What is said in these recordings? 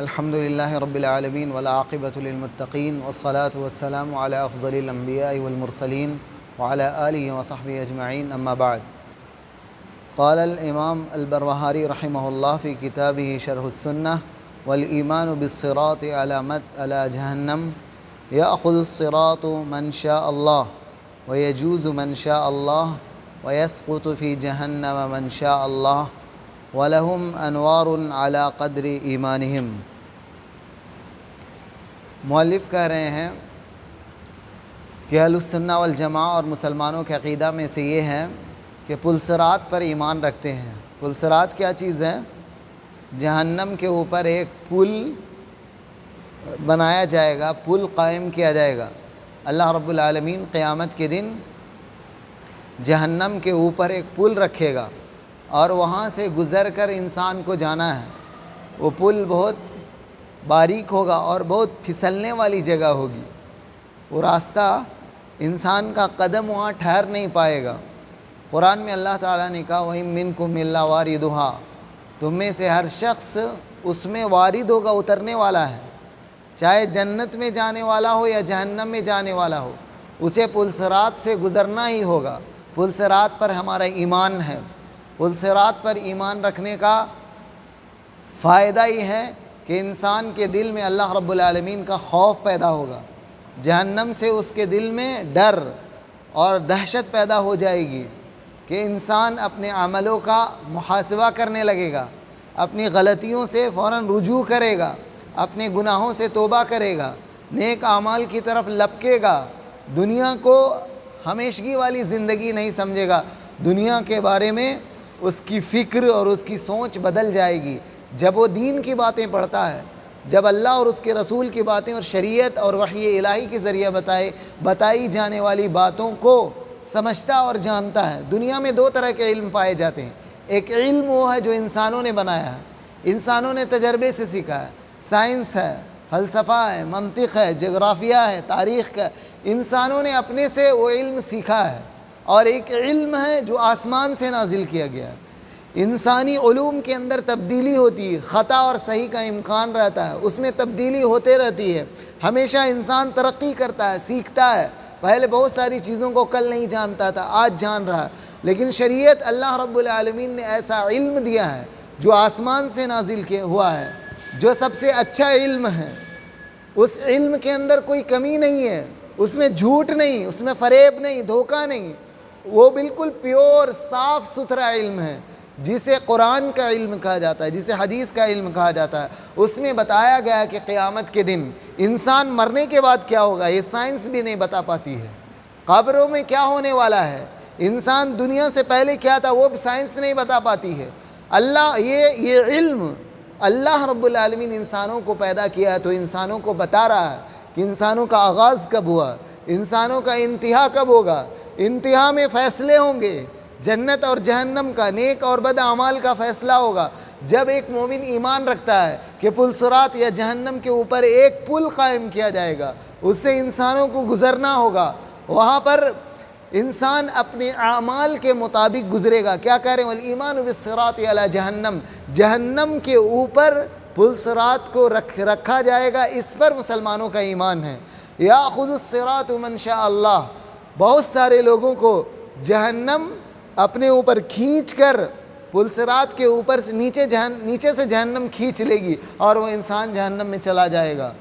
الحمد لله رب العالمين والعاقبة للمتقين والصلاة والسلام على أفضل الأنبياء والمرسلين وعلى آله وصحبه أجمعين أما بعد. قال الإمام البربهاري رحمه الله في كتابه شرح السنة: والإيمان بالصراط على جهنم يأخذ الصراط من شاء الله ويجوز من شاء الله ويسقط في جهنم من شاء الله وَلَهُمْ أَنْوَارٌ عَلَى قَدْرِ إِيمَانِهِمْ. مؤلف کہہ رہے ہیں کہ اہل السنہ والجماع اور مسلمانوں کے عقیدہ میں سے یہ ہے کہ پل صراط پر ایمان رکھتے ہیں. پل صراط کیا چیز ہے؟ جہنم کے اوپر ایک پل بنایا جائے گا، پل قائم کیا جائے گا. اللہ رب العالمین قیامت کے دن جہنم کے اوپر ایک پل رکھے گا اور وہاں سے گزر کر انسان کو جانا ہے. وہ پل بہت باریک ہوگا اور بہت پھسلنے والی جگہ ہوگی. وہ راستہ انسان کا قدم وہاں ٹھہر نہیں پائے گا. قرآن میں اللہ تعالیٰ نے کہا وَإِن مِّنكُمْ إِلَّا وَارِدُهَا، تم میں سے ہر شخص اس میں وارد ہوگا، اترنے والا ہے. چاہے جنت میں جانے والا ہو یا جہنم میں جانے والا ہو، اسے پل صراط سے گزرنا ہی ہوگا. پل صراط پر ہمارا ایمان ہے. پل صراط پر ایمان رکھنے کا فائدہ ہی ہے کہ انسان کے دل میں اللہ رب العالمین کا خوف پیدا ہوگا. جہنم سے اس کے دل میں ڈر اور دہشت پیدا ہو جائے گی کہ انسان اپنے عملوں کا محاسبہ کرنے لگے گا، اپنی غلطیوں سے فوراً رجوع کرے گا، اپنے گناہوں سے توبہ کرے گا، نیک اعمال کی طرف لپکے گا، دنیا کو ہمیشگی والی زندگی نہیں سمجھے گا. دنیا کے بارے میں اس کی فکر اور اس کی سوچ بدل جائے گی. جب وہ دین کی باتیں پڑھتا ہے، جب اللہ اور اس کے رسول کی باتیں اور شریعت اور وحی الہی کے ذریعے بتائی جانے والی باتوں کو سمجھتا اور جانتا ہے. دنیا میں دو طرح کے علم پائے جاتے ہیں. ایک علم وہ ہے جو انسانوں نے بنایا ہے، انسانوں نے تجربے سے سیکھا ہے. سائنس ہے، فلسفہ ہے، منطق ہے، جغرافیہ ہے، تاریخ کا. انسانوں نے اپنے سے وہ علم سیکھا ہے. اور ایک علم ہے جو آسمان سے نازل کیا گیا ہے. انسانی علوم کے اندر تبدیلی ہوتی ہے، خطا اور صحیح کا امکان رہتا ہے، اس میں تبدیلی ہوتے رہتی ہے. ہمیشہ انسان ترقی کرتا ہے، سیکھتا ہے. پہلے بہت ساری چیزوں کو کل نہیں جانتا تھا، آج جان رہا ہے. لیکن شریعت اللہ رب العالمین نے ایسا علم دیا ہے جو آسمان سے نازل ہوا ہے، جو سب سے اچھا علم ہے. اس علم کے اندر کوئی کمی نہیں ہے، اس میں جھوٹ نہیں، اس میں فریب نہیں، دھوکہ نہیں. وہ بالکل پیور صاف ستھرا علم ہے جسے قرآن کا علم کہا جاتا ہے، جسے حدیث کا علم کہا جاتا ہے. اس میں بتایا گیا ہے کہ قیامت کے دن انسان مرنے کے بعد کیا ہوگا، یہ سائنس بھی نہیں بتا پاتی ہے. قبروں میں کیا ہونے والا ہے، انسان دنیا سے پہلے کیا تھا، وہ بھی سائنس نہیں بتا پاتی ہے. اللہ یہ علم اللہ رب العالمین انسانوں کو پیدا کیا ہے تو انسانوں کو بتا رہا ہے کہ انسانوں کا آغاز کب ہوا، انسانوں کا انتہا کب ہوگا. انتہا میں فیصلے ہوں گے، جنت اور جہنم کا، نیک اور بد اعمال کا فیصلہ ہوگا. جب ایک مومن ایمان رکھتا ہے کہ پل صراط یا جہنم کے اوپر ایک پل قائم کیا جائے گا، اس سے انسانوں کو گزرنا ہوگا، وہاں پر انسان اپنے اعمال کے مطابق گزرے گا. کیا کہہ رہے ہیں؟ والایمان بالصراط علی جہنم، جہنم کے اوپر پل صراط کو رکھا جائے گا. اس پر مسلمانوں کا ایمان ہے. یاخذ الصراط من شاء اللہ، بہت سارے لوگوں کو جہنم اپنے اوپر کھینچ کر پل صراط کے اوپر سے نیچے سے جہنم کھینچ لے گی اور وہ انسان جہنم میں چلا جائے گا.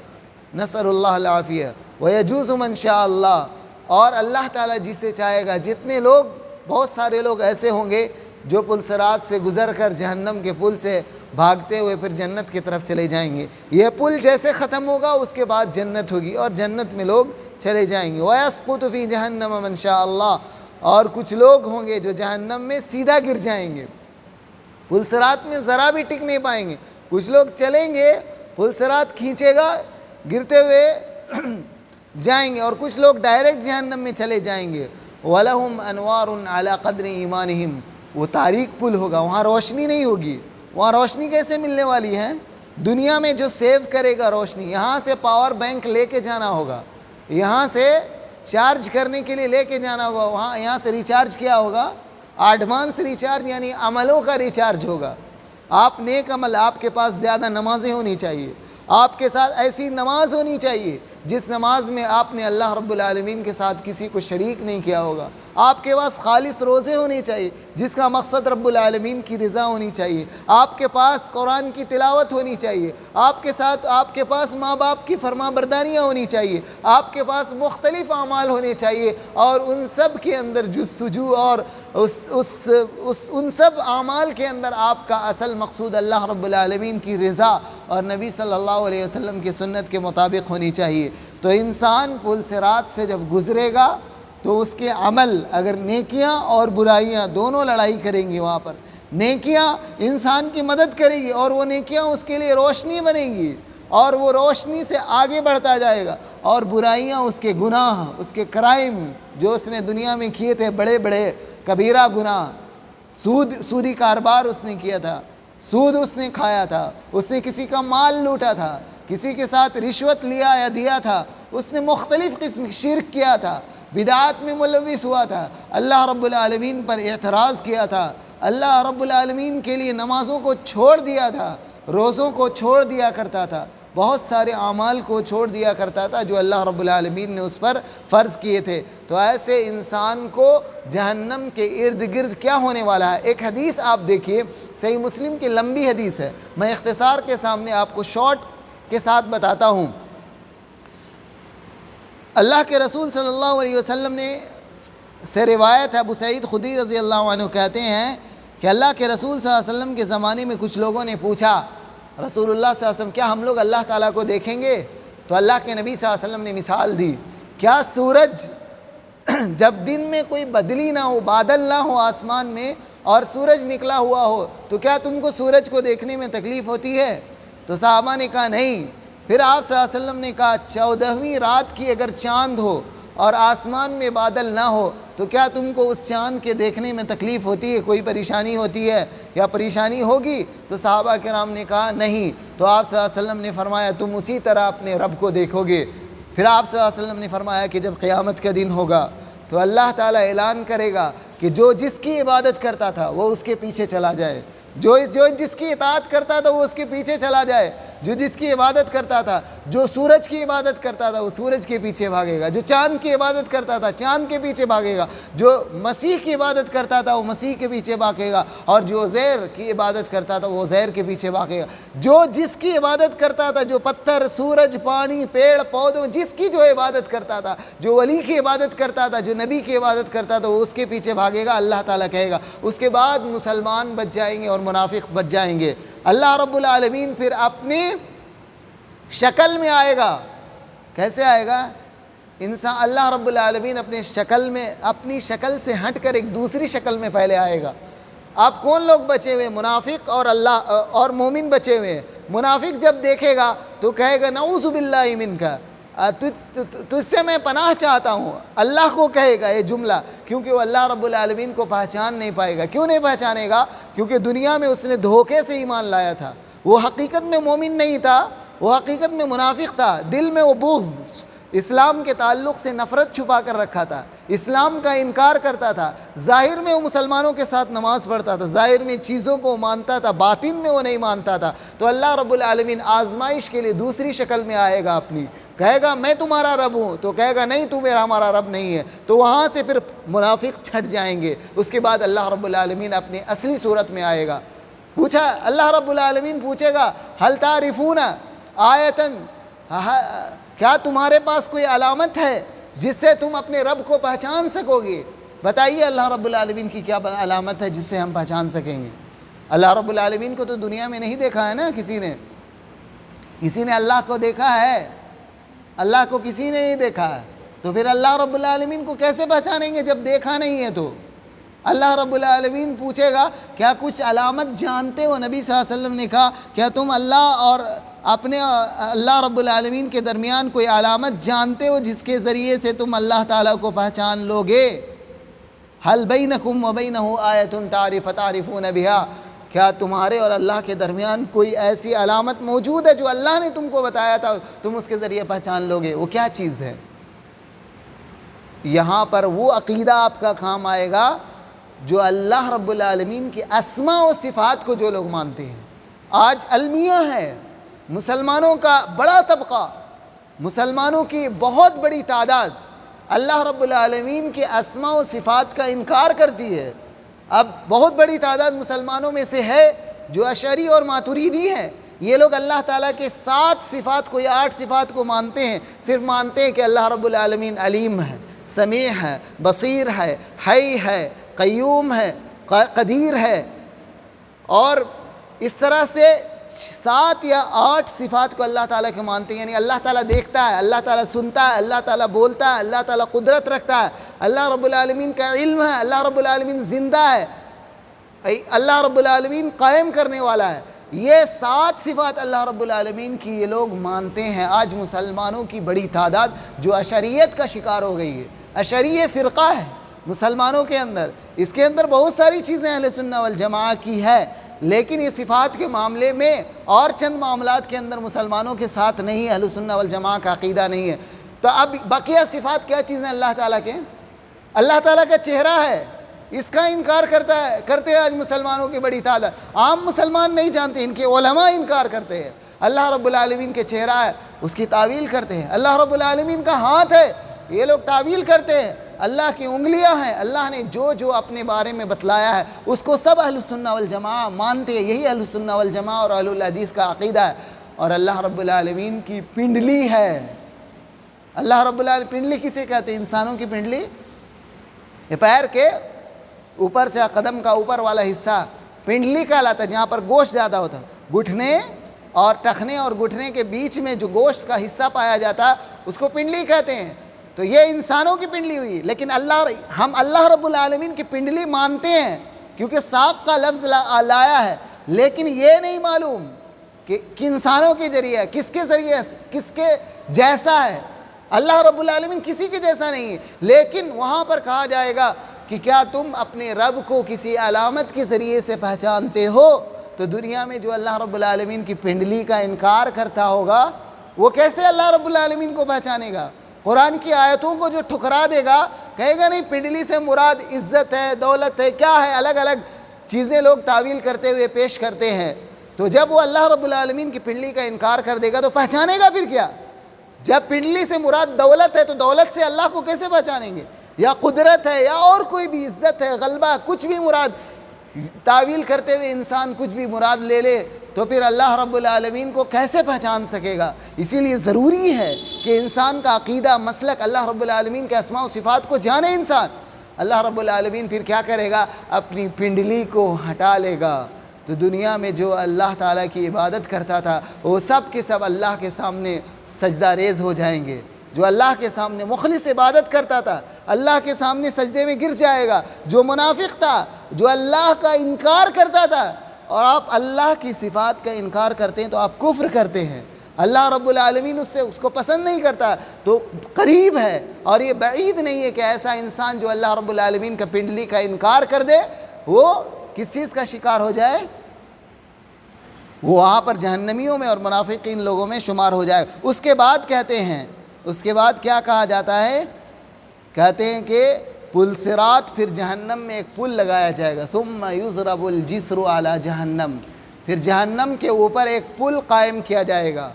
نسأل اللہ العافیہ. ویجوز من شاء اللہ، اور اللہ تعالیٰ جسے چاہے گا. جتنے لوگ، بہت سارے لوگ ایسے ہوں گے جو پل صراط سے گزر کر جہنم کے پل سے بھاگتے ہوئے پھر جنت کی طرف چلے جائیں گے. یہ پل جیسے ختم ہوگا اس کے بعد جنت ہوگی اور جنت میں لوگ چلے جائیں گے. وَيَسْقُطُ فِي جَهَنَّمَ مَنْ شَاءَ اللَّهُ، اور کچھ لوگ ہوں گے جو جہنم میں سیدھا گر جائیں گے، پل صراط میں ذرا بھی ٹک نہیں پائیں گے. کچھ لوگ چلیں گے، پل صراط کھینچے گا، گرتے ہوئے جائیں گے، اور کچھ لوگ ڈائریکٹ جہنم میں چلے جائیں گے. وَلَهُمْ أَنْوَارٌ عَلَى قَدْرِ إِيمَانِهِمْ، وہ تاریک پل ہوگا، وہاں روشنی نہیں ہوگی. وہاں روشنی کیسے ملنے والی ہے؟ دنیا میں جو سیو کرے گا روشنی، یہاں سے پاور بینک لے کے جانا ہوگا، یہاں سے چارج کرنے کے لیے لے کے جانا ہوگا، یہاں سے ریچارج کیا ہوگا، ایڈوانس ریچارج یعنی عملوں کا ریچارج ہوگا. آپ نیک عمل، آپ کے پاس زیادہ نمازیں ہونی چاہیے، آپ کے ساتھ ایسی نماز ہونی چاہیے جس نماز میں آپ نے اللہ رب العالمین کے ساتھ کسی کو شریک نہیں کیا ہوگا، آپ کے پاس خالص روزے ہونے چاہیے جس کا مقصد رب العالمین کی رضا ہونی چاہیے، آپ کے پاس قرآن کی تلاوت ہونی چاہیے، آپ کے پاس ماں باپ کی فرما برداریاں ہونی چاہیے، آپ کے پاس مختلف اعمال ہونے چاہیے، اور ان سب کے اندر جستجو اور ان سب اعمال کے اندر آپ کا اصل مقصود اللہ رب العالمین کی رضا اور نبی صلی اللہ علیہ وسلم کی سنت کے مطابق ہونی چاہیے۔ تو انسان پل صراط سے جب گزرے گا تو اس کے عمل، اگر نیکیاں اور برائیاں دونوں لڑائی کریں گی، وہاں پر نیکیاں انسان کی مدد کرے گی اور وہ نیکیاں اس کے لیے روشنی بنیں گی اور وہ روشنی سے آگے بڑھتا جائے گا، اور برائیاں اس کے گناہ، اس کے کرائم جو اس نے دنیا میں کیے تھے، بڑے بڑے کبیرہ گناہ، سودی کاروبار اس نے کیا تھا، سود اس نے کھایا تھا، اس نے کسی کا مال لوٹا تھا، کسی کے ساتھ رشوت لیا یا دیا تھا، اس نے مختلف قسم شرک کیا تھا، بدعات میں ملوث ہوا تھا، اللہ رب العالمین پر اعتراض کیا تھا، اللہ رب العالمین کے لیے نمازوں کو چھوڑ دیا تھا، روزوں کو چھوڑ دیا کرتا تھا، بہت سارے اعمال کو چھوڑ دیا کرتا تھا جو اللہ رب العالمین نے اس پر فرض کیے تھے۔ تو ایسے انسان کو جہنم کے ارد گرد کیا ہونے والا ہے؟ ایک حدیث آپ دیکھیے، صحیح مسلم کی لمبی حدیث ہے، میں اختصار کے سامنے آپ کو شارٹ کے ساتھ بتاتا ہوں۔ اللہ کے رسول صلی اللہ علیہ وسلم نے سے روایت ہے، ابو سعید خدری رضی اللہ عنہ کہتے ہیں کہ اللہ کے رسول صلی اللہ علیہ وسلم کے زمانے میں کچھ لوگوں نے پوچھا، رسول اللہ صلی اللہ علیہ وسلم کیا ہم لوگ اللہ تعالیٰ کو دیکھیں گے؟ تو اللہ کے نبی صلی اللہ علیہ وسلم نے مثال دی، کیا سورج جب دن میں کوئی بدلی نہ ہو، بادل نہ ہو آسمان میں، اور سورج نکلا ہوا ہو، تو کیا تم کو سورج کو دیکھنے میں تکلیف ہوتی ہے؟ تو صحابہ نے کہا نہیں۔ پھر آپ صلی اللہ علیہ وسلم نے کہا 14ویں رات کی اگر چاند ہو اور آسمان میں بادل نہ ہو تو کیا تم کو اس چاند کے دیکھنے میں تکلیف ہوتی ہے، کوئی پریشانی ہوتی ہے یا پریشانی ہوگی؟ تو صحابہ کرام نے کہا نہیں۔ تو آپ صلی اللہ علیہ وسلم نے فرمایا تم اسی طرح اپنے رب کو دیکھو گے۔ پھر آپ صلی اللہ علیہ وسلم نے فرمایا کہ جب قیامت کا دن ہوگا تو اللہ تعالیٰ اعلان کرے گا کہ جو جس کی عبادت کرتا تھا وہ اس کے پیچھے چلا جائے، جو جس کی اطاعت کرتا تھا وہ اس کے پیچھے چلا جائے، جو جس کی عبادت کرتا تھا، جو سورج کی عبادت کرتا تھا وہ سورج کے پیچھے بھاگے گا، جو چاند کی عبادت کرتا تھا چاند کے پیچھے بھاگے گا، جو مسیح کی عبادت کرتا تھا وہ مسیح کے پیچھے بھاگے گا، اور جو عزیر کی عبادت کرتا تھا وہ عزیر کے پیچھے بھاگے گا۔ جو جس کی عبادت کرتا تھا، جو پتھر، سورج، پانی، پیڑ پودوں، جس کی جو عبادت کرتا تھا، جو ولی کی عبادت کرتا تھا، جو نبی کی عبادت کرتا تھا، وہ اس کے پیچھے بھاگے گا، اللہ تعالیٰ کہے گا۔ اس کے بعد مسلمان بچ جائیں گے اور منافق بچ جائیں گے۔ اللہ رب العالمین پھر اپنی شکل میں آئے گا۔ کیسے آئے گا؟ انسان اللہ رب العالمین اپنی شکل سے ہٹ کر ایک دوسری شکل میں پہلے آئے گا۔ آپ کون لوگ بچے ہوئے؟ منافق اور مومن بچے ہوئے۔ منافق جب دیکھے گا تو کہے گا نعوذ باللہ منک، تجھ سے میں پناہ چاہتا ہوں۔ اللہ کو کہے گا یہ جملہ، کیونکہ وہ اللہ رب العالمین کو پہچان نہیں پائے گا۔ کیوں نہیں پہچانے گا؟ کیونکہ دنیا میں اس نے دھوکے سے ایمان لایا تھا، وہ حقیقت میں مومن نہیں تھا، وہ حقیقت میں منافق تھا، دل میں وہ بغض، اسلام کے تعلق سے نفرت چھپا کر رکھا تھا، اسلام کا انکار کرتا تھا، ظاہر میں وہ مسلمانوں کے ساتھ نماز پڑھتا تھا، ظاہر میں چیزوں کو مانتا تھا، باطن میں وہ نہیں مانتا تھا۔ تو اللہ رب العالمین آزمائش کے لیے دوسری شکل میں آئے گا اپنی، کہے گا میں تمہارا رب ہوں، تو کہے گا نہیں تو ہمارا رب نہیں ہے، تو وہاں سے پھر منافق چھٹ جائیں گے۔ اس کے بعد اللہ رب العالمین اپنی اصلی صورت میں آئے گا۔ پوچھا اللہ رب العالمین پوچھے گا هل تعرفون آیتن، کیا تمہارے پاس کوئی علامت ہے جس سے تم اپنے رب کو پہچان سکو گے؟ بتائیے اللہ رب العالمین کی کیا علامت ہے جس سے ہم پہچان سکیں گے؟ اللہ رب العالمین کو تو دنیا میں نہیں دیکھا ہے نا کسی نے اللہ کو دیکھا ہے؟ اللہ کو کسی نے نہیں دیکھا ہے، تو پھر اللہ رب العالمین کو کیسے پہچانیں گے جب دیکھا نہیں ہے؟ تو اللہ رب العالمین پوچھے گا کیا کچھ علامت جانتے ہو؟ نبی صلی اللہ علیہ وسلم نے کہا کیا تم اللہ اور اپنے اللہ رب العالمین کے درمیان کوئی علامت جانتے ہو جس کے ذریعے سے تم اللہ تعالیٰ کو پہچان لو گے؟ حل بینکم و بینہ آیۃ تعرفون بہا، کیا تمہارے اور اللہ کے درمیان کوئی ایسی علامت موجود ہے جو اللہ نے تم کو بتایا تھا تم اس کے ذریعے پہچان لو گے؟ وہ کیا چیز ہے؟ یہاں پر وہ عقیدہ آپ کا کام آئے گا جو اللہ رب العالمین کی اسماء و صفات کو جو لوگ مانتے ہیں، آج المیہ ہے، مسلمانوں کا بڑا طبقہ، مسلمانوں کی بہت بڑی تعداد اللہ رب العالمین کے اسماء و صفات کا انکار کرتی ہے۔ اب بہت بڑی تعداد مسلمانوں میں سے ہے جو اشعری اور ماتریدی ہیں، یہ لوگ اللہ تعالیٰ کے 7 صفات کو یا 8 صفات کو مانتے ہیں، صرف مانتے ہیں کہ اللہ رب العالمین علیم ہے، سمیع ہے، بصیر ہے، حی ہے، قیوم ہے، قدیر ہے، اور اس طرح سے 7 یا 8 صفات کو اللہ تعالیٰ کے مانتے ہیں۔ یعنی اللہ تعالیٰ دیکھتا ہے، اللہ تعالیٰ سنتا ہے، اللہ تعالیٰ بولتا ہے، اللہ تعالیٰ قدرت رکھتا ہے، اللہ رب العالمین کا علم ہے، اللہ رب العالمین زندہ ہے، اللہ رب العالمین قائم کرنے والا ہے۔ یہ 7 صفات اللہ رب العالمین کی یہ لوگ مانتے ہیں۔ آج مسلمانوں کی بڑی تعداد جو اشعریت کا شکار ہو گئی ہے، اشعری فرقہ ہے مسلمانوں کے اندر، اس کے اندر بہت ساری چیزیں اہل سنہ والجماعہ کی ہے، لیکن یہ صفات کے معاملے میں اور چند معاملات کے اندر مسلمانوں کے ساتھ نہیں، اہل سنہ والجماعہ کا عقیدہ نہیں ہے۔ تو اب بقیہ صفات کیا چیزیں اللہ تعالیٰ کے؟ اللہ تعالیٰ کا چہرہ ہے، اس کا انکار کرتے ہیں آج مسلمانوں کی بڑی تعداد۔ عام مسلمان نہیں جانتے، ان کے علماء انکار کرتے ہیں۔ اللہ رب العالمین کے چہرہ ہے، اس کی تعویل کرتے ہیں۔ اللہ رب العالمین کا ہاتھ ہے، یہ لوگ تعویل کرتے ہیں۔ اللہ کی انگلیاں ہیں، اللہ نے جو اپنے بارے میں بتلایا ہے اس کو سب اہل سنہ والجماعہ مانتے ہیں۔ یہی اہل سنہ والجماعہ اور اہل الحدیث کا عقیدہ ہے۔ اور اللہ رب العالمین کی پنڈلی ہے، اللہ رب العالمین پنڈلی کسے کہتے ہیں؟ انسانوں کی پنڈلی، یہ پیر کے اوپر سے قدم کا اوپر والا حصہ پنڈلی کہلاتا ہے، جہاں پر گوشت زیادہ ہوتا ہے۔ گھٹنے اور ٹخنے اور گھٹنے کے بیچ میں جو گوشت کا حصہ پایا جاتا ہے اس کو پنڈلی کہتے ہیں۔ تو یہ انسانوں کی پنڈلی ہوئی، لیکن ہم اللہ رب العالمین کی پنڈلی مانتے ہیں کیونکہ ساق کا لفظ لایا ہے، لیکن یہ نہیں معلوم کہ انسانوں کے ذریعے، کس کے ذریعے، کس کے جیسا ہے۔ اللہ رب العالمین کسی کے جیسا نہیں ہے، لیکن وہاں پر کہا جائے گا کہ کیا تم اپنے رب کو کسی علامت کے ذریعے سے پہچانتے ہو؟ تو دنیا میں جو اللہ رب العالمین کی پنڈلی کا انکار کرتا ہوگا وہ کیسے اللہ رب العالمین کو پہچانے گا؟ قرآن کی آیتوں کو جو ٹھکرا دے گا، کہے گا نہیں پنڈلی سے مراد عزت ہے، دولت ہے، کیا ہے، الگ الگ چیزیں لوگ تعویل کرتے ہوئے پیش کرتے ہیں۔ تو جب وہ اللہ رب العالمین کی پنڈلی کا انکار کر دے گا تو پہچانے گا پھر کیا؟ جب پنڈلی سے مراد دولت ہے تو دولت سے اللہ کو کیسے پہچانیں گے؟ یا قدرت ہے یا اور کوئی بھی عزت ہے، غلبہ، کچھ بھی مراد تعویل کرتے ہوئے انسان کچھ بھی مراد لے لے تو پھر اللہ رب العالمین کو کیسے پہچان سکے گا؟ اسی لیے ضروری ہے کہ انسان کا عقیدہ، مسلک اللہ رب العالمین کے اسماء و صفات کو جانے انسان۔ اللہ رب العالمین پھر کیا کرے گا؟ اپنی پنڈلی کو ہٹا لے گا، تو دنیا میں جو اللہ تعالیٰ کی عبادت کرتا تھا وہ سب کے سب اللہ کے سامنے سجدہ ریز ہو جائیں گے۔ جو اللہ کے سامنے مخلص عبادت کرتا تھا اللہ کے سامنے سجدے میں گر جائے گا۔ جو منافق تھا، جو اللہ کا انکار کرتا تھا، اور آپ اللہ کی صفات کا انکار کرتے ہیں تو آپ کفر کرتے ہیں، اللہ رب العالمین اس کو پسند نہیں کرتا۔ تو قریب ہے اور یہ بعید نہیں ہے کہ ایسا انسان جو اللہ رب العالمین کا پنڈلی کا انکار کر دے وہ کس چیز کا شکار ہو جائے؟ وہ وہاں پر جہنمیوں میں اور منافقین لوگوں میں شمار ہو جائے۔ اس کے بعد کہتے ہیں، اس کے بعد کیا کہا جاتا ہے؟ کہتے ہیں کہ پل صراط، پھر جہنم میں ایک پل لگایا جائے گا، ثم یضرب الجسر علی جہنم، پھر جہنم کے اوپر ایک پل قائم کیا جائے گا،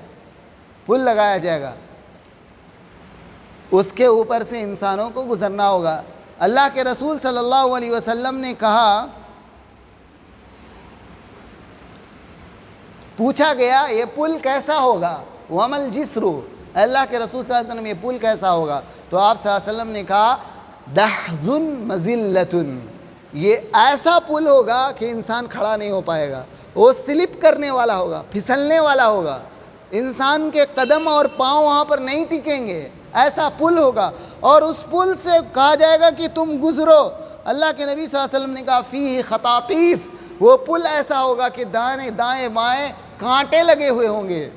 پل لگایا جائے گا، اس کے اوپر سے انسانوں کو گزرنا ہوگا۔ اللہ کے رسول صلی اللہ علیہ وسلم نے کہا، پوچھا گیا یہ پل کیسا ہوگا؟ وَمَا الْجِسْرُ، اللہ کے رسول صلی اللہ علیہ وسلم یہ پل کیسا ہوگا؟ تو آپ صلی اللہ علیہ وسلم نے کہا دحزن مزلتن، یہ ایسا پل ہوگا کہ انسان کھڑا نہیں ہو پائے گا، وہ سلپ کرنے والا ہوگا، پھسلنے والا ہوگا، انسان کے قدم اور پاؤں وہاں پر نہیں ٹکیں گے، ایسا پل ہوگا۔ اور اس پل سے کہا جائے گا کہ تم گزرو۔ اللہ کے نبی صلی اللہ علیہ وسلم نے کہا فیہ خطاطیف، وہ پل ایسا ہوگا کہ دائیں دائیں بائیں کانٹے لگے ہوئے ہوں گے،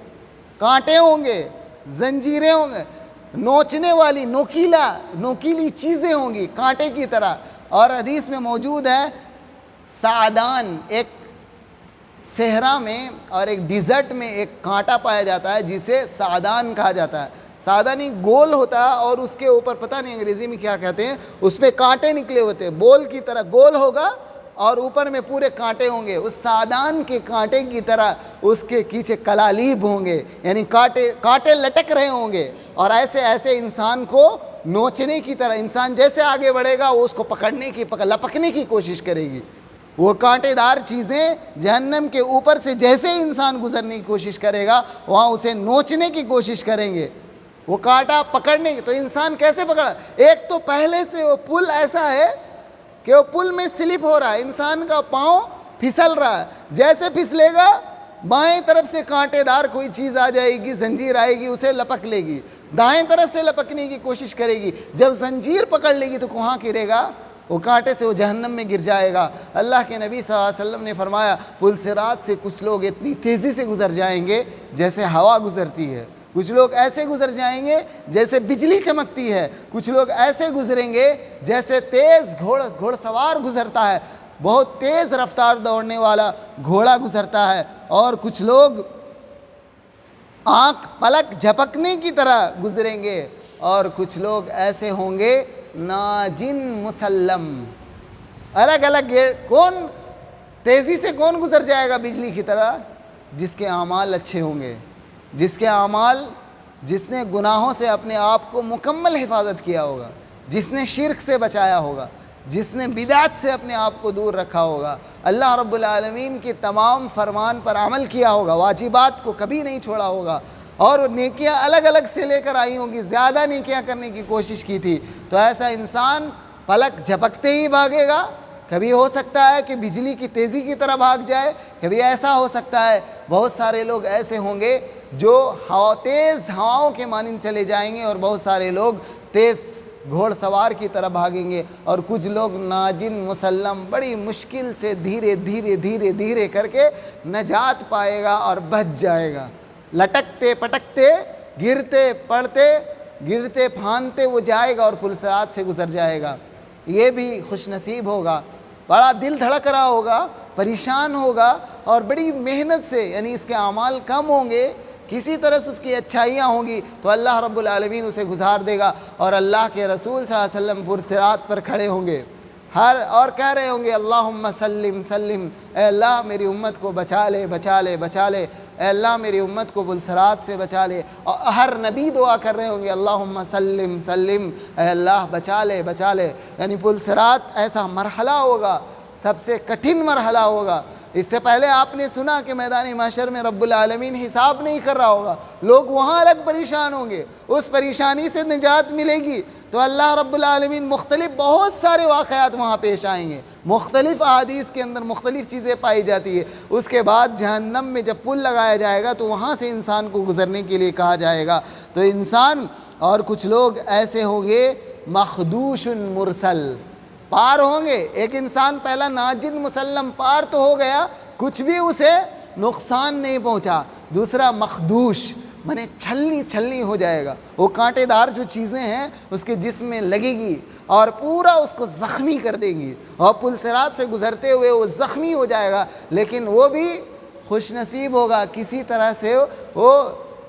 کانٹے ہوں گے، زنجیریں ہوں گے، نوچنے والی نوکیلی چیزیں ہوں گی کانٹے کی طرح۔ اور حدیث میں موجود ہے سعدان، ایک صحرا میں اور ایک ڈیزرٹ میں ایک کانٹا پایا جاتا ہے جسے سعدان کہا جاتا ہے۔ سعدان ایک گول ہوتا ہے اور اس کے اوپر پتہ نہیں انگریزی میں کیا کہتے ہیں، اس پہ کانٹے نکلے ہوتے ہیں، بول کی طرح گول ہوگا اور اوپر میں پورے کانٹے ہوں گے، اس سادان کے کانٹے کی طرح اس کے نیچے کلالیب ہوں گے، یعنی کانٹے لٹک رہے ہوں گے، اور ایسے انسان کو نوچنے کی طرح، انسان جیسے آگے بڑھے گا وہ اس کو لپکنے کی کوشش کرے گی۔ وہ کانٹے دار چیزیں جہنم کے اوپر سے جیسے انسان گزرنے کی کوشش کرے گا وہاں اسے نوچنے کی کوشش کریں گے، وہ کانٹا پکڑنے کی۔ تو انسان کیسے پکڑا؟ ایک تو پہلے سے وہ پل ایسا ہے کہ وہ پل میں سلپ ہو رہا ہے، انسان کا پاؤں پھسل رہا ہے، جیسے پھسلے گا بائیں طرف سے کانٹے دار کوئی چیز آ جائے گی، زنجیر آئے گی، اسے لپک لے گی، دائیں طرف سے لپکنے کی کوشش کرے گی، جب زنجیر پکڑ لے گی تو کہاں گرے گا؟ وہ کانٹے سے وہ جہنم میں گر جائے گا۔ اللہ کے نبی صلی اللہ علیہ وسلم نے فرمایا پل صراط سے کچھ لوگ اتنی تیزی سے گزر جائیں گے جیسے ہوا گزرتی ہے، کچھ لوگ ایسے گزر جائیں گے جیسے بجلی چمکتی ہے، کچھ لوگ ایسے گزریں گے جیسے تیز گھوڑ سوار گزرتا ہے، بہت تیز رفتار دوڑنے والا گھوڑا گزرتا ہے، اور کچھ لوگ آنکھ پلک جھپکنے کی طرح گزریں گے، اور کچھ لوگ ایسے ہوں گے ناجن مسلم۔ الگ الگ کون تیزی سے کون گزر جائے گا بجلی کی طرح؟ جس کے اعمال اچھے ہوں گے، جس نے گناہوں سے اپنے آپ کو مکمل حفاظت کیا ہوگا، جس نے شرک سے بچایا ہوگا، جس نے بدعت سے اپنے آپ کو دور رکھا ہوگا، اللہ رب العالمین کی تمام فرمان پر عمل کیا ہوگا، واجبات کو کبھی نہیں چھوڑا ہوگا، اور نیکیاں الگ الگ سے لے کر آئی ہوں گی، زیادہ نیکیاں کرنے کی کوشش کی تھی، تو ایسا انسان پلک جھپکتے ہی بھاگے گا۔ کبھی ہو سکتا ہے کہ بجلی کی تیزی کی طرح بھاگ جائے، کبھی ایسا ہو سکتا ہے بہت سارے لوگ ایسے ہوں گے جو تیز ہواؤں کے مانند چلے جائیں گے، اور بہت سارے لوگ تیز گھوڑ سوار کی طرح بھاگیں گے، اور کچھ لوگ ناجن مسلم بڑی مشکل سے دھیرے کر کے نجات پائے گا اور بچ جائے گا، لٹکتے پٹکتے گرتے پھاندتے وہ جائے گا اور پل صراط سے گزر جائے گا۔ یہ بھی خوش نصیب ہوگا، بڑا دل دھڑک رہا ہوگا، پریشان ہوگا، اور بڑی محنت سے، یعنی اس کے اعمال کم ہوں گے، کسی طرح سے اس کی اچھائیاں ہوں گی تو اللہ رب العالمین اسے گزار دے گا، اور اللہ کے رسول صلی اللہ علیہ وسلم پل صراط پر کھڑے ہوں گے اور کہہ رہے ہوں گے اللہم سلم سلم، اے اللہ میری امت کو بچا لے، اے اللہ میری امت کو پل صراط سے بچا لے، اور ہر نبی دعا کر رہے ہوں گے اللہم سلم سلم، اے اللہ بچا لے۔ یعنی پل صراط ایسا مرحلہ ہوگا، سب سے کٹھن مرحلہ ہوگا۔ اس سے پہلے آپ نے سنا کہ میدان محشر میں رب العالمین حساب نہیں کر رہا ہوگا، لوگ وہاں الگ پریشان ہوں گے، اس پریشانی سے نجات ملے گی تو اللہ رب العالمین مختلف بہت سارے واقعات وہاں پیش آئیں گے، مختلف احادیث کے اندر مختلف چیزیں پائی جاتی ہے۔ اس کے بعد جہنم میں جب پل لگایا جائے گا تو وہاں سے انسان کو گزرنے کے لیے کہا جائے گا، تو انسان اور کچھ لوگ ایسے ہوں گے مخدوش مرسل، پار ہوں گے۔ ایک انسان پہلا ناجن مسلم پار تو ہو گیا، کچھ بھی اسے نقصان نہیں پہنچا، دوسرا مخدوش منے چھلنی ہو جائے گا، وہ کانٹے دار جو چیزیں ہیں اس کے جسم میں لگے گی اور پورا اس کو زخمی کر دیں گی، اور پل صراط سے گزرتے ہوئے وہ زخمی ہو جائے گا، لیکن وہ بھی خوش نصیب ہوگا، کسی طرح سے وہ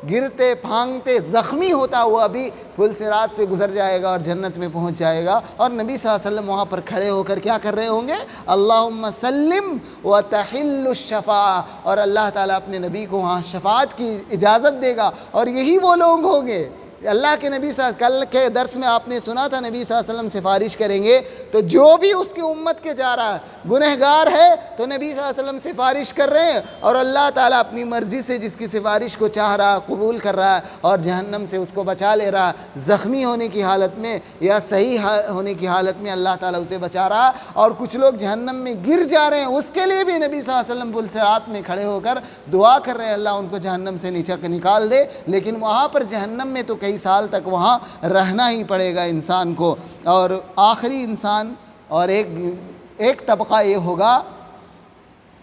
گرتے پھانگتے زخمی ہوتا ہوا بھی پل صراط سے گزر جائے گا اور جنت میں پہنچ جائے گا۔ اور نبی صلی اللہ علیہ وسلم وہاں پر کھڑے ہو کر کیا کر رہے ہوں گے؟ اللہم سلم وتحل الشفاعہ، اور اللہ تعالیٰ اپنے نبی کو وہاں شفاعت کی اجازت دے گا، اور یہی وہ لوگ ہوں گے اللہ کے نبی صلی اللہ علیہ وسلم، کل کے درس میں آپ نے سنا تھا نبی صلی اللہ علیہ وسلم سفارش کریں گے، تو جو بھی اس کی امت کے جا رہا ہے گنہگار ہے تو نبی صلی اللہ علیہ وسلم سفارش کر رہے ہیں، اور اللہ تعالیٰ اپنی مرضی سے جس کی سفارش کو چاہ رہا قبول کر رہا ہے اور جہنم سے اس کو بچا لے رہا، زخمی ہونے کی حالت میں یا صحیح ہونے کی حالت میں اللہ تعالیٰ اسے بچا رہا، اور کچھ لوگ جہنم میں گر جا رہے ہیں اس کے لیے بھی نبی صلی اللہ علیہ وسلم پل صراط میں کھڑے ہو کر دعا کر رہے ہیں اللہ ان کو جہنم سے نکال دے، لیکن وہاں پر جہنم میں تو کئی سال تک وہاں رہنا ہی پڑے گا انسان کو۔ اور آخری انسان اور ایک طبقہ یہ ہوگا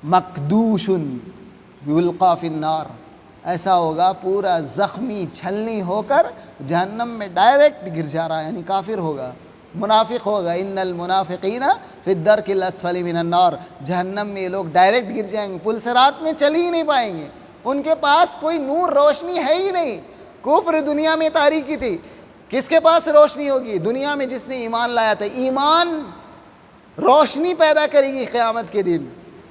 مکدوش یلقا فی النار، ایسا ہوگا پورا زخمی چھلنی ہو کر جہنم میں ڈائریکٹ گر جا رہا ہے، یعنی کافر ہوگا، منافق ہوگا، ان المنافقین فی الدرک الاسفل من النار، جہنم میں یہ لوگ ڈائریکٹ گر جائیں گے، پل صراط میں چل ہی نہیں پائیں گے، ان کے پاس کوئی نور روشنی ہے ہی نہیں، کفر دنیا میں تاریکی تھی، کس کے پاس روشنی ہوگی؟ دنیا میں جس نے ایمان لایا تھا، روشنی پیدا کرے گی قیامت کے دن،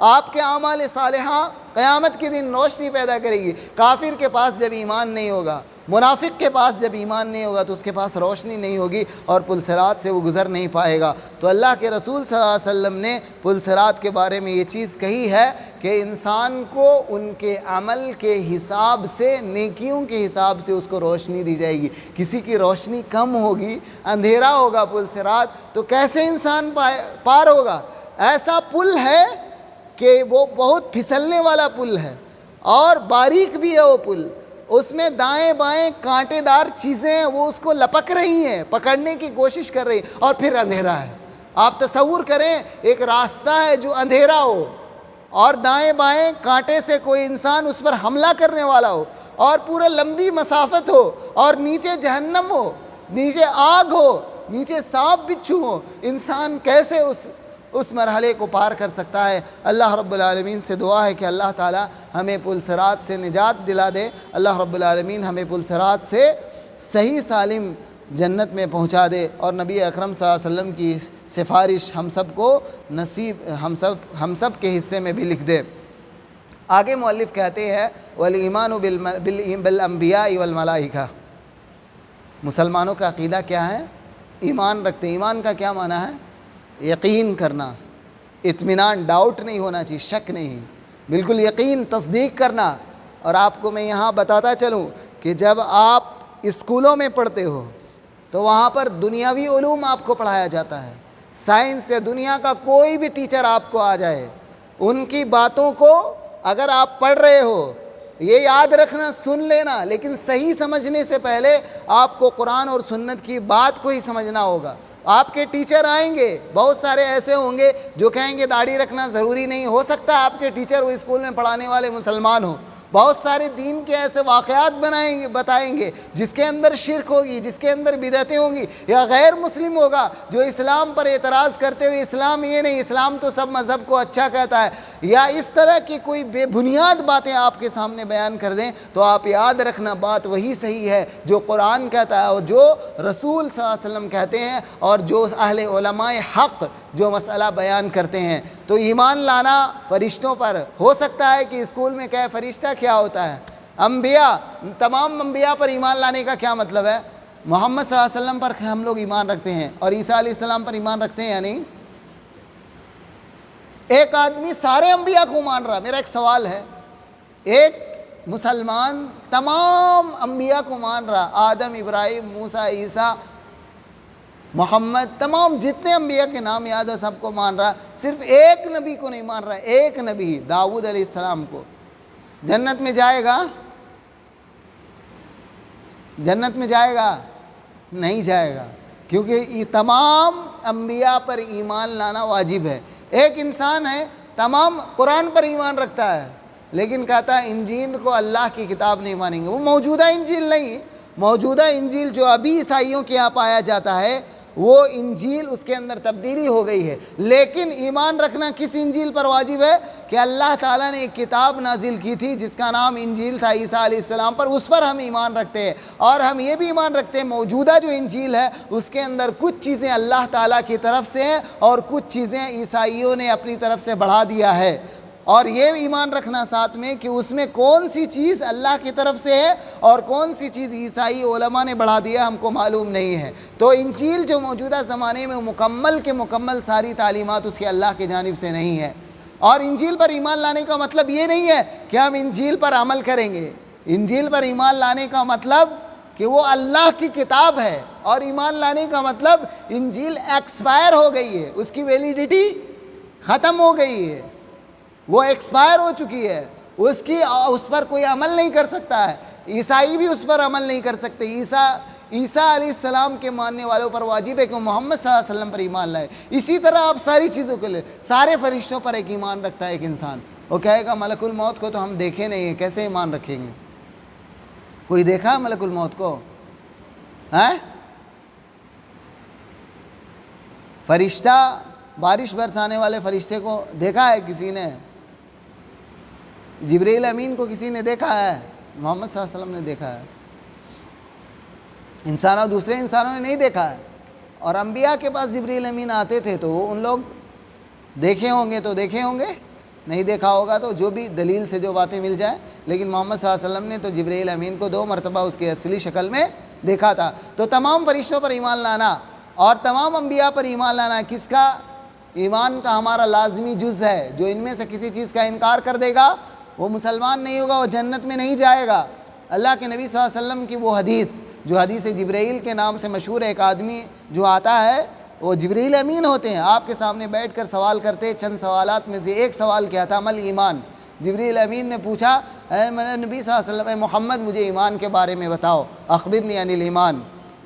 آپ کے اعمال صالحہ قیامت کے دن روشنی پیدا کرے گی۔ کافر کے پاس جب ایمان نہیں ہوگا، منافق کے پاس جب ایمان نہیں ہوگا تو اس کے پاس روشنی نہیں ہوگی اور پل صراط سے وہ گزر نہیں پائے گا۔ تو اللہ کے رسول صلی اللہ علیہ وسلم نے پل صراط کے بارے میں یہ چیز کہی ہے کہ انسان کو ان کے عمل کے حساب سے، نیکیوں کے حساب سے اس کو روشنی دی جائے گی۔ کسی کی روشنی کم ہوگی، اندھیرا ہوگا پل صراط، تو کیسے انسان پار ہوگا؟ ایسا پل ہے کہ وہ بہت پھسلنے والا پل ہے اور باریک بھی ہے وہ پل، اس میں دائیں بائیں کانٹے دار چیزیں ہیں، وہ اس کو لپک رہی ہیں، پکڑنے کی کوشش کر رہی ہیں، اور پھر اندھیرا ہے۔ آپ تصور کریں ایک راستہ ہے جو اندھیرا ہو اور دائیں بائیں کانٹے سے کوئی انسان اس پر حملہ کرنے والا ہو اور پورا لمبی مسافت ہو اور نیچے جہنم ہو، نیچے آگ ہو، نیچے سانپ بچھو ہو، انسان کیسے اس مرحلے کو پار کر سکتا ہے؟ اللہ رب العالمین سے دعا ہے کہ اللہ تعالی ہمیں پل صراط سے نجات دلا دے، اللہ رب العالمین ہمیں پل صراط سے صحیح سالم جنت میں پہنچا دے، اور نبی اکرم صلی اللہ علیہ وسلم کی سفارش ہم سب کو نصیب، ہم سب کے حصے میں بھی لکھ دے۔ آگے مؤلف کہتے ہیں وَالْإِيمَانُ بِالْأَنْبِيَاءِ وَالْمَلَائِكَةِ، مسلمانوں کا عقیدہ کیا ہے؟ ایمان رکھتے ہیں۔ ایمان کا کیا معنی ہے؟ یقین کرنا، اطمینان، ڈاؤٹ نہیں ہونا چاہیے، شک نہیں، بالکل یقین، تصدیق کرنا۔ اور آپ کو میں یہاں بتاتا چلوں کہ جب آپ اسکولوں میں پڑھتے ہو تو وہاں پر دنیاوی علوم آپ کو پڑھایا جاتا ہے، سائنس یا دنیا کا کوئی بھی ٹیچر آپ کو آ جائے، ان کی باتوں کو اگر آپ پڑھ رہے ہو، یہ یاد رکھنا، سن لینا، لیکن صحیح سمجھنے سے پہلے آپ کو قرآن اور سنت کی بات کو ہی سمجھنا ہوگا۔ آپ کے ٹیچر آئیں گے، بہت سارے ایسے ہوں گے جو کہیں گے داڑھی رکھنا ضروری نہیں، ہو سکتا ہے آپ کے ٹیچر وہ اسکول میں پڑھانے والے مسلمان ہوں۔ بہت سارے دین کے ایسے واقعات بتائیں گے جس کے اندر شرک ہوگی، جس کے اندر بدعتیں ہوں گی، یا غیر مسلم ہوگا جو اسلام پر اعتراض کرتے ہوئے اسلام یہ نہیں، اسلام تو سب مذہب کو اچھا کہتا ہے، یا اس طرح کی کوئی بے بنیاد باتیں آپ کے سامنے بیان کر دیں، تو آپ یاد رکھنا بات وہی صحیح ہے جو قرآن کہتا ہے اور جو رسول صلی اللہ علیہ وسلم کہتے ہیں اور جو اہل علماء حق جو مسئلہ بیان کرتے ہیں۔ تو ایمان لانا فرشتوں پر، ہو سکتا ہے کہ اسکول میں کہے فرشتہ کیا ہوتا ہے؟ انبیاء، تمام انبیاء پر ایمان لانے کا کیا مطلب ہے؟ محمد صلی اللہ علیہ وسلم پر ہم لوگ ایمان رکھتے ہیں، اور عیسیٰ علیہ السلام پر ایمان رکھتے ہیں یا نہیں؟ ایک آدمی سارے انبیاء کو مان رہا، میرا ایک سوال ہے، ایک مسلمان تمام انبیاء کو مان رہا، آدم، ابراہیم، موسیٰ، عیسیٰ، محمد، تمام جتنے انبیاء کے نام یاد ہے سب کو مان رہا، صرف ایک نبی کو نہیں مان رہا، ایک نبی داؤد علیہ السلام کو۔ جنت میں جائے گا؟ جنت میں جائے گا؟ نہیں جائے گا، کیونکہ یہ تمام انبیاء پر ایمان لانا واجب ہے۔ ایک انسان ہے تمام قرآن پر ایمان رکھتا ہے لیکن کہتا ہے انجیل کو اللہ کی کتاب نہیں مانیں گے، وہ موجودہ انجیل نہیں، موجودہ انجیل جو ابھی عیسائیوں کے یہاں پایا جاتا ہے وہ انجیل، اس کے اندر تبدیلی ہو گئی ہے، لیکن ایمان رکھنا کس انجیل پر واجب ہے؟ کہ اللہ تعالیٰ نے ایک کتاب نازل کی تھی جس کا نام انجیل تھا، عیسیٰ علیہ السلام پر، اس پر ہم ایمان رکھتے ہیں۔ اور ہم یہ بھی ایمان رکھتے ہیں موجودہ جو انجیل ہے اس کے اندر کچھ چیزیں اللہ تعالیٰ کی طرف سے ہیں اور کچھ چیزیں عیسائیوں نے اپنی طرف سے بڑھا دیا ہے، اور یہ ایمان رکھنا ساتھ میں کہ اس میں کون سی چیز اللہ کی طرف سے ہے اور کون سی چیز عیسائی علماء نے بڑھا دیا ہم کو معلوم نہیں ہے۔ تو انجیل جو موجودہ زمانے میں مکمل کے مکمل ساری تعلیمات اس کے اللہ کی جانب سے نہیں ہے، اور انجیل پر ایمان لانے کا مطلب یہ نہیں ہے کہ ہم انجیل پر عمل کریں گے۔ انجیل پر ایمان لانے کا مطلب کہ وہ اللہ کی کتاب ہے، اور ایمان لانے کا مطلب انجیل ایکسپائر ہو گئی ہے، اس کی ویلیڈیٹی ختم ہو گئی ہے، وہ ایکسپائر ہو چکی ہے، اس پر کوئی عمل نہیں کر سکتا ہے، عیسائی بھی اس پر عمل نہیں کر سکتے۔ عیسیٰ علیہ السلام کے ماننے والوں پر واجب ہے کہ محمد صلی اللہ علیہ وسلم پر ایمان لائے۔ اسی طرح آپ ساری چیزوں کے لئے سارے فرشتوں پر ایک ایمان رکھتا ہے ایک انسان۔ وہ کہے گا ملک الموت کو تو ہم دیکھے نہیں ہیں، کیسے ایمان رکھیں گے؟ کوئی دیکھا ہے ملک الموت کو؟ فرشتہ، بارش برسانے والے فرشتے کو دیکھا ہے کسی نے؟ جبریل امین کو کسی نے دیکھا ہے؟ محمد صلی اللہ علیہ وسلم نے دیکھا ہے، دوسرے انسانوں نے نہیں دیکھا ہے۔ اور انبیاء کے پاس جبریل امین آتے تھے تو ان لوگ دیکھے ہوں گے تو دیکھے ہوں گے، نہیں دیکھا ہوگا تو جو بھی دلیل سے جو باتیں مل جائیں، لیکن محمد صلی اللہ علیہ وسلم نے تو جبرائیل امین کو 2 مرتبہ اس کی اصلی شکل میں دیکھا تھا۔ تو تمام فرشتوں پر ایمان لانا اور تمام انبیاء پر ایمان لانا کس کا؟ ایمان کا ہمارا لازمی جز ہے۔ جو ان میں سے کسی چیز کا انکار کر دے گا وہ مسلمان نہیں ہوگا، وہ جنت میں نہیں جائے گا۔ اللہ کے نبی صلی اللہ علیہ وسلم کی وہ حدیث جو حدیث جبرائیل کے نام سے مشہور ہے، ایک آدمی جو آتا ہے وہ جبرائیل امین ہوتے ہیں، آپ کے سامنے بیٹھ کر سوال کرتے، چند سوالات میں سے ایک سوال کیا تھا؟ مل ایمان۔ جبرائیل امین نے پوچھا، اے نبی صلی اللہ علیہ وسلم، اے محمد مجھے ایمان کے بارے میں بتاؤ، اخبرنی عن الایمان۔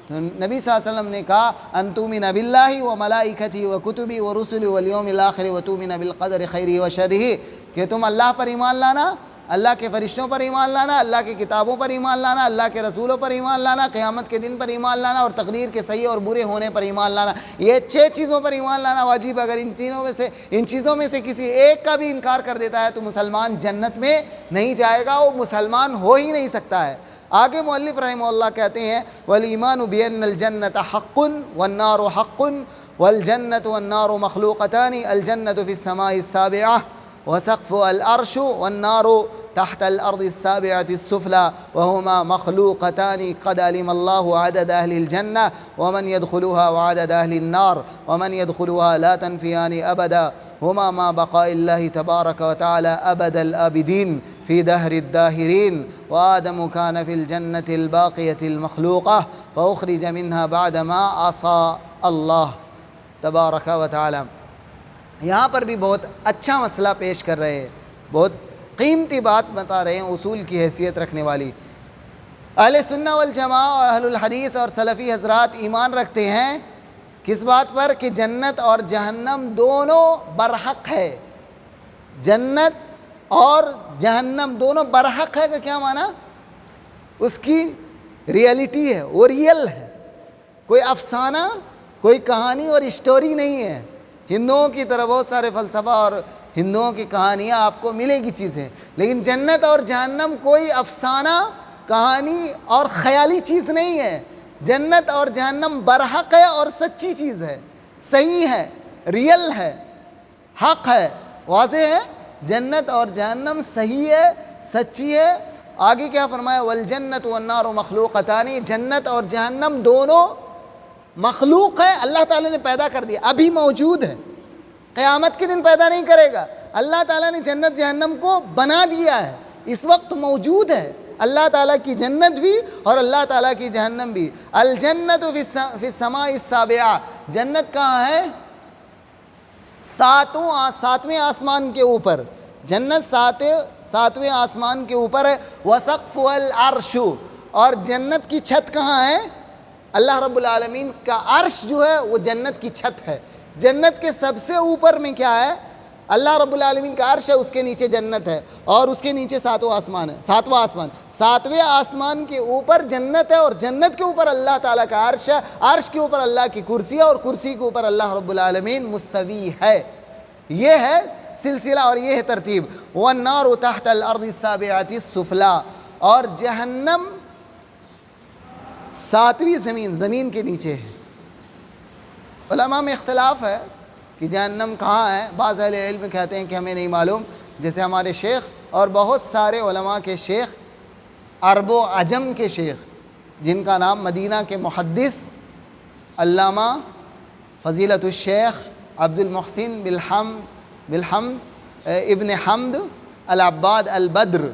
تو نبی صلی اللہ علیہ وسلم نے کہا، ان تؤمن باللہ و ملائکتہ و کتبہ و رسلہ والیوم الآخر و تؤمن بالقدر خیرہ و شرہ، کہ تم اللہ پر ایمان لانا، اللہ کے فرشتوں پر ایمان لانا، اللہ کی کتابوں پر ایمان لانا، اللہ کے رسولوں پر ایمان لانا، قیامت کے دن پر ایمان لانا، اور تقدیر کے صحیح اور برے ہونے پر ایمان لانا۔ یہ 6 چیزوں پر ایمان لانا واجب۔ اگر ان چیزوں میں سے کسی ایک کا بھی انکار کر دیتا ہے تو مسلمان جنت میں نہیں جائے گا، وہ مسلمان ہو ہی نہیں سکتا ہے۔ آگے مؤلف رحمہ اللہ کہتے ہیں، وَالْإِيمَانُ بِأَنَّ الْجَنَّةَ حَقٌّ وَالنَّارُ حَقٌّ وَالْجَنَّةُ وَالنَّارُ مَخْلُوقَتَانِ الْجَنَّةُ فِي السَّمَاءِ السَّابِعَةِ وَسَقْفُهَا الْعَرْشُ وَالنَّارُ تحت الأرض السابعة السفلى وهما مخلوقتان قد علم الله عدد أهل الجنة ومن يدخلها وعدد أهل النار ومن يدخلها لا تنفيان أبدا هما مع بقاء الله تبارك وتعالى أبد الآبدين في دهر الداهرين وآدم كان في الجنة الباقية المخلوقة فأخرج منها بعدما عصى الله تبارك وتعالى۔ یہاں پر بھی بہت اچھا مسئلہ پیش کر رہے ہیں، بہت قیمتی بات بتا رہے ہیں، اصول کی حیثیت رکھنے والی۔ اہل سنہ والجماعہ اور اہل الحدیث اور سلفی حضرات ایمان رکھتے ہیں کس بات پر؟ کہ جنت اور جہنم دونوں برحق ہے۔ جنت اور جہنم دونوں برحق ہے کا کیا معنی؟ اس کی ریئلٹی ہے، وہ ریئل ہے، کوئی افسانہ، کوئی کہانی اور اسٹوری نہیں ہے۔ ہندوؤں کی طرح بہت سارے فلسفہ اور ہندوؤں کی کہانیاں آپ کو ملے گی چیزیں، لیکن جنت اور جہنم کوئی افسانہ، کہانی اور خیالی چیز نہیں ہے۔ جنت اور جہنم برحق ہے اور سچی چیز ہے، صحیح ہے، ریئل ہے، حق ہے، واضح ہے۔ جنت اور جہنم صحیح ہے، سچی ہے۔ آگے کیا فرمایا؟ والجنت والنار مخلوقتان، جنت اور جہنم دونوں مخلوق ہے، اللہ تعالیٰ نے پیدا کر دیا، ابھی موجود ہے، قیامت کے دن پیدا نہیں کرے گا۔ اللہ تعالیٰ نے جنت جہنم کو بنا دیا ہے، اس وقت موجود ہے۔ اللہ تعالیٰ کی جنت بھی اور اللہ تعالیٰ کی جہنم بھی۔ الجنت فی السماء السابعہ، جنت کہاں ہے؟ ساتویں آسمان کے اوپر، جنت ساتویں آسمان کے اوپر ہے۔ وسقف العرش، اور جنت کی چھت کہاں ہے؟ اللہ رب العالمین کا عرش جو ہے وہ جنت کی چھت ہے۔ جنت کے سب سے اوپر میں کیا ہے؟ اللہ رب العالمین کا عرش ہے، اس کے نیچے جنت ہے، اور اس کے نیچے 7واں آسمان ہے۔ 7ویں آسمان کے اوپر جنت ہے، اور جنت کے اوپر اللہ تعالیٰ کا عرش ہے، عرش کے اوپر اللہ کی کرسی ہے، اور کرسی کے اوپر اللہ رب العالمین مستوی ہے۔ یہ ہے سلسلہ اور یہ ہے ترتیب۔ وَالنَّارُ تَحْتَ الْأَرْضِ السَّابِعَةِ السُّفْلَىٰ، اور جہنم 7ویں زمین کے نیچے ہے۔ علماء میں اختلاف ہے کہ جہنم کہاں ہے۔ بعض اہل علم کہتے ہیں کہ ہمیں نہیں معلوم، جیسے ہمارے شیخ اور بہت سارے علماء کے شیخ، عرب و عجم کے شیخ، جن کا نام مدینہ کے محدث علامہ فضیلت الشیخ عبد المحسن بالحمد ابن حمد العباد البدر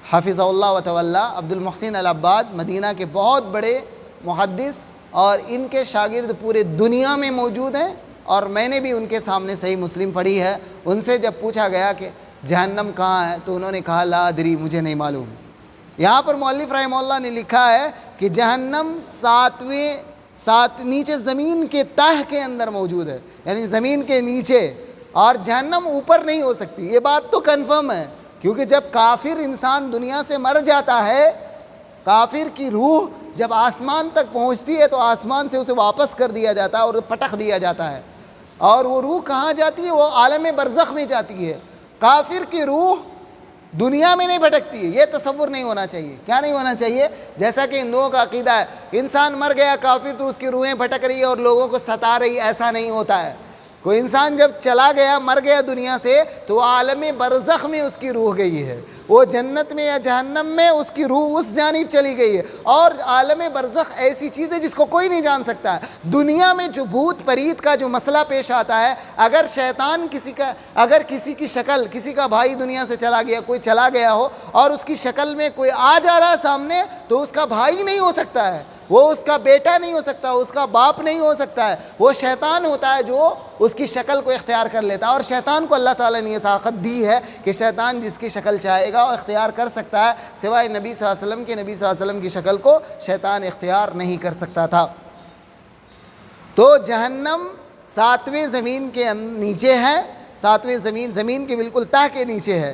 حفظہ اللہ وتولا، عبد المحسن العباد مدینہ کے بہت بڑے محدث، اور ان کے شاگرد پورے دنیا میں موجود ہیں، اور میں نے بھی ان کے سامنے صحیح مسلم پڑھی ہے۔ ان سے جب پوچھا گیا کہ جہنم کہاں ہے تو انہوں نے کہا لا ادری، مجھے نہیں معلوم۔ یہاں پر مؤلف رحمہ اللہ نے لکھا ہے کہ جہنم نیچے زمین کے تہ کے اندر موجود ہے، یعنی زمین کے نیچے، اور جہنم اوپر نہیں ہو سکتی۔ یہ بات تو کنفرم ہے، کیونکہ جب کافر انسان دنیا سے مر جاتا ہے، کافر کی روح جب آسمان تک پہنچتی ہے تو آسمان سے اسے واپس کر دیا جاتا ہے اور پٹخ دیا جاتا ہے، اور وہ روح کہاں جاتی ہے؟ وہ عالم برزخ میں جاتی ہے۔ کافر کی روح دنیا میں نہیں بھٹکتی ہے، یہ تصور نہیں ہونا چاہیے۔ کیا نہیں ہونا چاہیے؟ جیسا کہ ہندوؤں کا عقیدہ ہے، انسان مر گیا کافر تو اس کی روحیں بھٹک رہی ہے اور لوگوں کو ستا رہی، ایسا نہیں ہوتا ہے۔ کوئی انسان جب چلا گیا، مر گیا دنیا سے، تو وہ عالم برزخ میں اس کی روح گئی ہے، وہ جنت میں یا جہنم میں اس کی روح اس جانب چلی گئی ہے۔ اور عالم برزخ ایسی چیز ہے جس کو کوئی نہیں جان سکتا ہے۔ دنیا میں جو بھوت پریت کا جو مسئلہ پیش آتا ہے، اگر شیطان اگر کسی کی شکل، کسی کا بھائی دنیا سے چلا گیا، کوئی چلا گیا ہو اور اس کی شکل میں کوئی آ جا رہا ہے سامنے، تو اس کا بھائی نہیں ہو سکتا ہے، وہ اس کا بیٹا نہیں ہو سکتا، اس کا باپ نہیں ہو سکتا ہے، وہ شیطان ہوتا ہے جو اس کی شکل کو اختیار کر لیتا ہے۔ اور شیطان کو اللہ تعالیٰ نے یہ طاقت دی ہے کہ شیطان جس کی شکل چاہے گا وہ اختیار کر سکتا ہے، سوائے نبی صلی اللہ علیہ وسلم کے۔ نبی صلی اللہ علیہ وسلم کی شکل کو شیطان اختیار نہیں کر سکتا تھا۔ تو جہنم 7ویں زمین کے نیچے ہے، 7ویں زمین کے بالکل تہہ کے نیچے ہے۔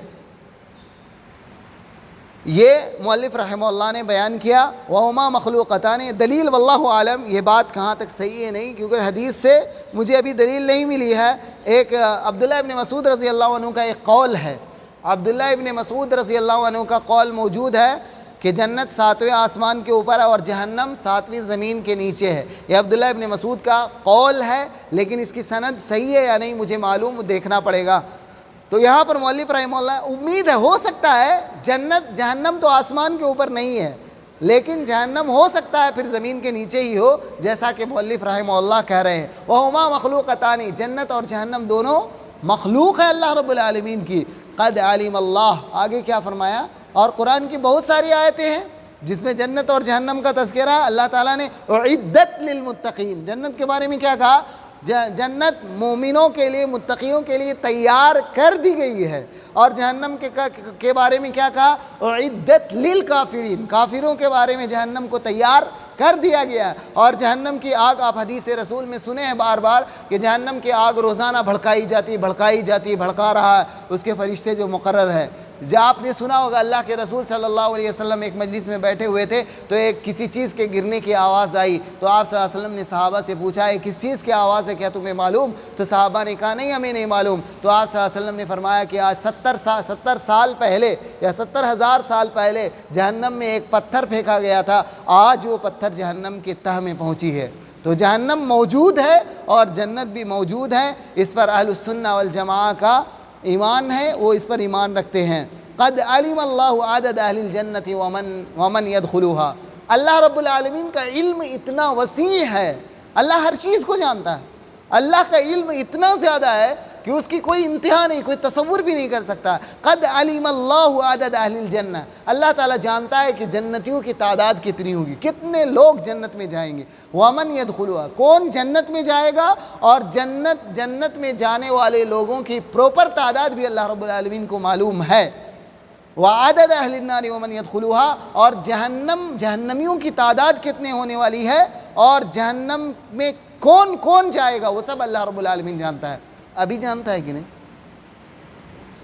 یہ مؤلف رحمہ اللہ نے بیان کیا۔ وَهُمَا مَخْلُوقَتَانِ، دلیل واللہ عالم، یہ بات کہاں تک صحیح ہے نہیں، کیونکہ حدیث سے مجھے ابھی دلیل نہیں ملی ہے۔ ایک عبداللہ ابن مسعود رضی اللہ عنہ کا ایک قول ہے، عبداللہ ابن مسعود رضی اللہ عنہ کا قول موجود ہے کہ جنت 7ویں آسمان کے اوپر ہے اور جہنم 7ویں زمین کے نیچے ہے۔ یہ عبداللہ ابن مسعود کا قول ہے، لیکن اس کی سند صحیح ہے یا نہیں مجھے معلوم، دیکھنا پڑے گا۔ تو یہاں پر مؤلف رحمہ اللہ امید ہے، ہو سکتا ہے جہنم تو آسمان کے اوپر نہیں ہے، لیکن جہنم ہو سکتا ہے پھر زمین کے نیچے ہی ہو، جیسا کہ مؤلف رحمہ اللہ کہہ رہے ہیں۔ وَهُمَا مَخْلُوقَتَانِ، جنت اور جہنم دونوں مخلوق ہے اللہ رب العالمین کی۔ قد علم اللہ، آگے کیا فرمایا؟ اور قرآن کی بہت ساری آیتیں ہیں جس میں جنت اور جہنم کا تذکرہ ہے۔ اللہ تعالیٰ نے اعدت للمتقین، جنت کے بارے میں کیا کہا؟ جنت مومنوں کے لیے، متقیوں کے لیے تیار کر دی گئی ہے۔ اور جہنم کے بارے میں کیا کہا؟ اعدت للکافرین، کافروں کے بارے میں جہنم کو تیار کر دیا گیا ہے۔ اور جہنم کی آگ، آپ حدیث رسول میں سنے ہیں بار بار کہ جہنم کی آگ روزانہ بھڑکائی جاتی، بھڑکا رہا ہے اس کے فرشتے جو مقرر ہے۔ جب آپ نے سنا ہوگا اللہ کے رسول صلی اللہ علیہ وسلم ایک مجلس میں بیٹھے ہوئے تھے تو ایک کسی چیز کے گرنے کی آواز آئی، تو آپ صلی اللہ علیہ وسلم نے صحابہ سے پوچھا ہے کس چیز کی آواز ہے، کیا تمہیں معلوم؟ تو صحابہ نے کہا نہیں ہمیں نہیں معلوم۔ تو آپ صلی اللہ علیہ وسلم نے فرمایا کہ آج 70 سال پہلے یا 70,000 سال پہلے جہنم میں ایک پتھر پھینکا گیا تھا، آج وہ پتھر جہنم کے تہہ میں پہنچی ہے۔ تو جہنم موجود ہے اور جنت بھی موجود ہے، اس پر اہل السنہ والجماعہ کا ایمان ہے، وہ اس پر ایمان رکھتے ہیں۔ قد علم اللہ عدد اہل الجنت ومن يدخلوها، اللہ رب العالمین کا علم اتنا وسیع ہے، اللہ ہر چیز کو جانتا ہے، اللہ کا علم اتنا زیادہ ہے کہ اس کی کوئی انتہا نہیں، کوئی تصور بھی نہیں کر سکتا۔ قد علم اللہ عدد اہل الجنہ، اللہ تعالیٰ جانتا ہے کہ جنتیوں کی تعداد کتنی ہوگی، کتنے لوگ جنت میں جائیں گے۔ ومن يدخلوها، کون جنت میں جائے گا، اور جنت میں جانے والے لوگوں کی پروپر تعداد بھی اللہ رب العالمین کو معلوم ہے۔ وعدد اہل النار ومن يدخلوها، اور جہنمیوں کی تعداد کتنے ہونے والی ہے اور جہنم میں کون کون جائے گا، وہ سب اللہ رب العالمین جانتا ہے۔ ابھی جانتا ہے کہ نہیں؟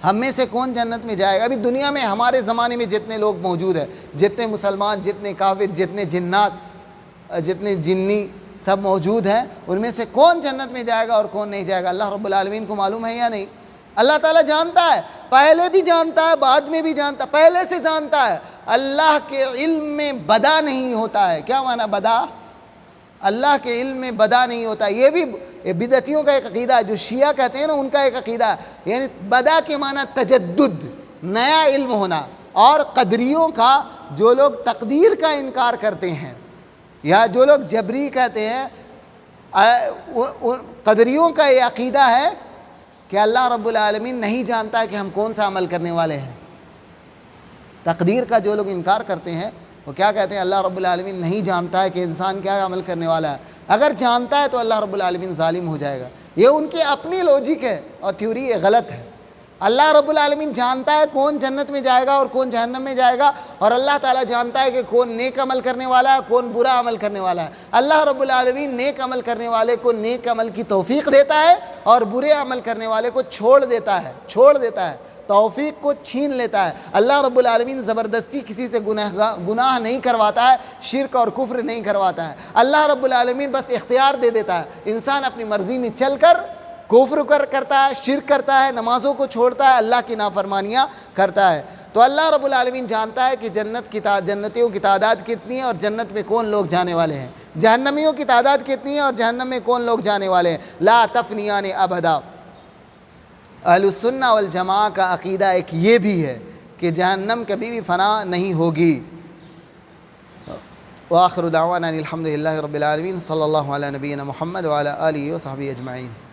ہم میں سے کون جنت میں جائے گا؟ ابھی دنیا میں ہمارے زمانے میں جتنے لوگ موجود ہیں، جتنے مسلمان، جتنے کافر، جتنے جنات، جتنے جنی سب موجود ہیں، ان میں سے کون جنت میں جائے گا اور کون نہیں جائے گا، اللہ رب العالمین کو معلوم ہے یا نہیں؟ اللہ تعالیٰ جانتا ہے، پہلے بھی جانتا ہے، بعد میں بھی جانتا ہے، پہلے سے جانتا ہے۔ اللہ کے علم میں بدا نہیں ہوتا ہے۔ کیا معنی بدا؟ اللہ کے علم میں بدا نہیں ہوتا۔ یہ بھی بدعتیوں کا ایک عقیدہ ہے، جو شیعہ کہتے ہیں نا، ان کا ایک عقیدہ ہے، یعنی بدا کے معنی تجدد، نیا علم ہونا۔ اور قدریوں کا، جو لوگ تقدیر کا انکار کرتے ہیں یا جو لوگ جبری کہتے ہیں، قدریوں کا یہ عقیدہ ہے کہ اللہ رب العالمین نہیں جانتا ہے کہ ہم کون سا عمل کرنے والے ہیں۔ تقدیر کا جو لوگ انکار کرتے ہیں وہ کیا کہتے ہیں؟ اللہ رب العالمین نہیں جانتا ہے کہ انسان کیا عمل کرنے والا ہے، اگر جانتا ہے تو اللہ رب العالمین ظالم ہو جائے گا۔ یہ ان کی اپنی لوجک ہے اور تھیوری یہ غلط ہے۔ اللہ رب العالمین جانتا ہے کون جنت میں جائے گا اور کون جہنم میں جائے گا، اور اللہ تعالیٰ جانتا ہے کہ کون نیک عمل کرنے والا ہے، کون برا عمل کرنے والا ہے۔ اللہ رب العالمین نیک عمل کرنے والے کو نیک عمل کی توفیق دیتا ہے اور برے عمل کرنے والے کو چھوڑ دیتا ہے، توفیق کو چھین لیتا ہے۔ اللہ رب العالمین زبردستی کسی سے گناہ نہیں کرواتا ہے، شرک اور کفر نہیں کرواتا ہے۔ اللہ رب العالمین بس اختیار دے دیتا ہے، انسان اپنی مرضی میں چل کر کفر کرتا ہے، شرک کرتا ہے، نمازوں کو چھوڑتا ہے، اللہ کی نافرمانیاں کرتا ہے۔ تو اللہ رب العالمین جانتا ہے کہ جنتیوں کی تعداد کتنی ہے اور جنت میں کون لوگ جانے والے ہیں۔ جہنمیوں کی تعداد کتنی ہے اور جہنم میں کون لوگ جانے والے ہیں؟ لا تفنیان ابدا۔ اہل السنہ والجماعہ کا عقیدہ ایک یہ بھی ہے کہ جہنم کبھی بھی فنا نہیں ہوگی۔ وآخر دعوانا الحمد للہ رب العالمین، صلی اللہ علیہ نبینا محمد وعلی آلہ وصحبہ اجمعین۔